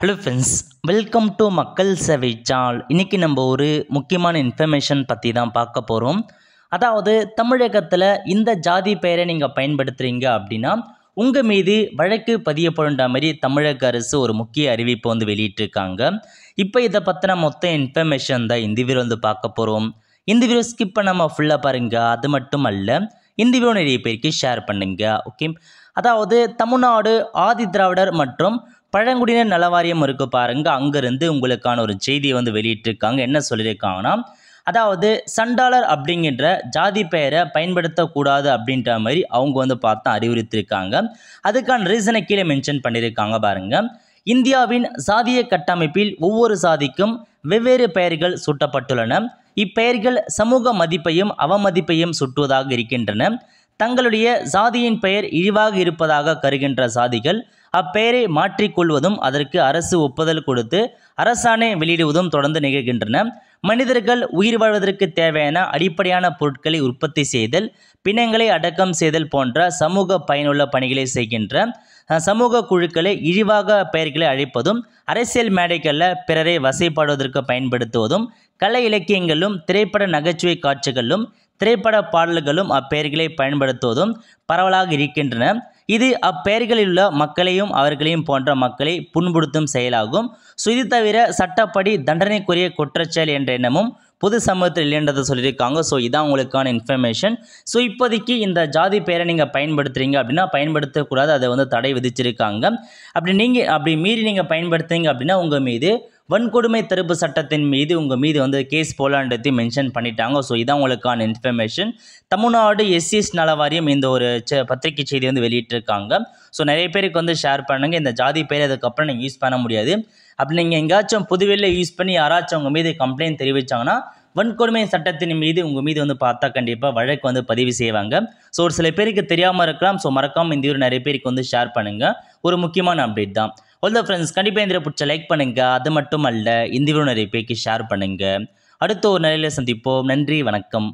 Hello friends, welcome to மக்கள் சேவை channel. இன்றைக்கி நம்ம ஒரு முக்கியமான இன்ஃபர்மேஷன் பற்றி தான் பார்க்க போகிறோம். அதாவது தமிழகத்தில் இந்த ஜாதி பெயரை நீங்கள் பயன்படுத்துகிறீங்க அப்படின்னா உங்கள் மீது வழக்கு பதியப்படுன்ற மாதிரி தமிழக அரசு ஒரு முக்கிய அறிவிப்பு வெளியிட்டிருக்காங்க. இப்போ இதை பற்றின மொத்த இன்ஃபர்மேஷன் தான் இந்த வீடியோ பார்க்க போகிறோம். இந்த வீடியோ ஸ்கிப் பண்ணாமல் ஃபுல்லாக பாருங்கள். அது மட்டும் அல்ல, இந்த வீடியோ நிறைய பேருக்கு ஷேர் பண்ணுங்க. ஓகே, அதாவது தமிழ்நாடு ஆதி திராவிடர் மற்றும் பழங்குடியினர் நலவாரியம் இருக்கு பாருங்க, அங்கேருந்து உங்களுக்கான ஒரு செய்தியை வெளியிட்டிருக்காங்க. என்ன சொல்லியிருக்காங்கன்னா, அதாவது சண்டாளர் அப்படிங்கிற ஜாதி பெயரை பயன்படுத்தக்கூடாது அப்படின்ற மாதிரி அவங்க பார்த்தா அறிவுறுத்திருக்காங்க. அதுக்கான ரீசனை கீழே மென்ஷன் பண்ணியிருக்காங்க பாருங்க. இந்தியாவின் சாதிய கட்டமைப்பில் ஒவ்வொரு சாதிக்கும் வெவ்வேறு பெயர்கள் சூட்டப்பட்டுள்ளன. இப்பெயர்கள் சமூக மதிப்பையும் அவமதிப்பையும் சுட்டுவதாக இருக்கின்றன. தங்களுடைய சாதியின் பெயர் இழிவாக இருப்பதாக கருகின்ற சாதிகள் அப்பெயரை மாற்றிக்கொள்வதும் அதற்கு அரசு ஒப்புதல் கொடுத்து அரசாணை வெளியிடுவதும் தொடர்ந்து நிகழ்கின்றன. மனிதர்கள் உயிர் வாழ்வதற்கு தேவையான அடிப்படையான பொருட்களை உற்பத்தி செய்தல், பிணங்களை அடக்கம் செய்தல் போன்ற சமூக பயனுள்ள பணிகளை செய்கின்ற சமூக குழுக்களை இழிவாக பெயர்களை அழைப்பதும், அரசியல் மேடைகளில் பிறரை வசைப்பாடுவதற்கு பயன்படுத்துவதும், கலை இலக்கியங்களும் திரைப்பட நகைச்சுவை காட்சிகளும் திரைப்பட பாடல்களும் அப்பெயர்களை பயன்படுத்துவதும் பரவலாக இருக்கின்றன. இது அப்பெயர்களில் உள்ள மக்களையும் அவர்களையும் போன்ற மக்களை புண்படுத்தும் செயலாகும். இது தவிர சட்டப்படி தண்டனைக்குரிய குற்றச்செயல் என்ற எண்ணமும் பொது சமூகத்தில் இல்லைன்றதை சொல்லியிருக்காங்க. இதான் உங்களுக்கான இன்ஃபர்மேஷன். இப்போதைக்கு இந்த ஜாதி பெயரை நீங்கள் பயன்படுத்துகிறீங்க அப்படின்னா பயன்படுத்தக்கூடாது, அதை தடை விதிச்சிருக்காங்க. அப்படி மீறி நீங்கள் பயன்படுத்துறீங்க அப்படின்னா உங்கள் மீது வன்கொடுமை தடுப்பு சட்டத்தின் மீது உங்கள் மீது கேஸ் போலான்றதையும் மென்ஷன் பண்ணிட்டாங்க. இதான் உங்களுக்கான இன்ஃபர்மேஷன். தமிழ்நாடு எஸ்சிஎஸ் நலவாரியம் இந்த ஒரு பத்திரிகை செய்தி வெளியிட்டிருக்காங்க. நிறைய பேருக்கு ஷேர் பண்ணுங்கள். இந்த ஜாதி பெயர் அதுக்கப்புறம் நீங்கள் யூஸ் பண்ண முடியாது. அப்படி நீங்கள் எங்கேயாச்சும் புதுவெளியில் யூஸ் பண்ணி யாராச்சும் உங்கள் மீது கம்ப்ளைண்ட் தெரிவித்தாங்கன்னா வன்கொடுமை சட்டத்தின் மீது உங்கள் மீது பார்த்தா கண்டிப்பாக வழக்கு பதிவு செய்வாங்க. ஒரு சில பேருக்கு தெரியாமல் இருக்கலாம். மறக்காமல் இந்த வீடியோ நிறைய பேருக்கு ஷேர் பண்ணுங்கள். ஒரு முக்கியமான அப்டேட் தான். ஆல் த ஃப்ரெண்ட்ஸ், கண்டிப்பாக இந்த பிடிச்ச லைக் பண்ணுங்கள். அது மட்டும் அல்ல, இந்த வீடியோ நிறைய பேருக்கு ஷேர் பண்ணுங்கள். அடுத்த ஒரு நிலையில் சந்திப்போம். நன்றி, வணக்கம்.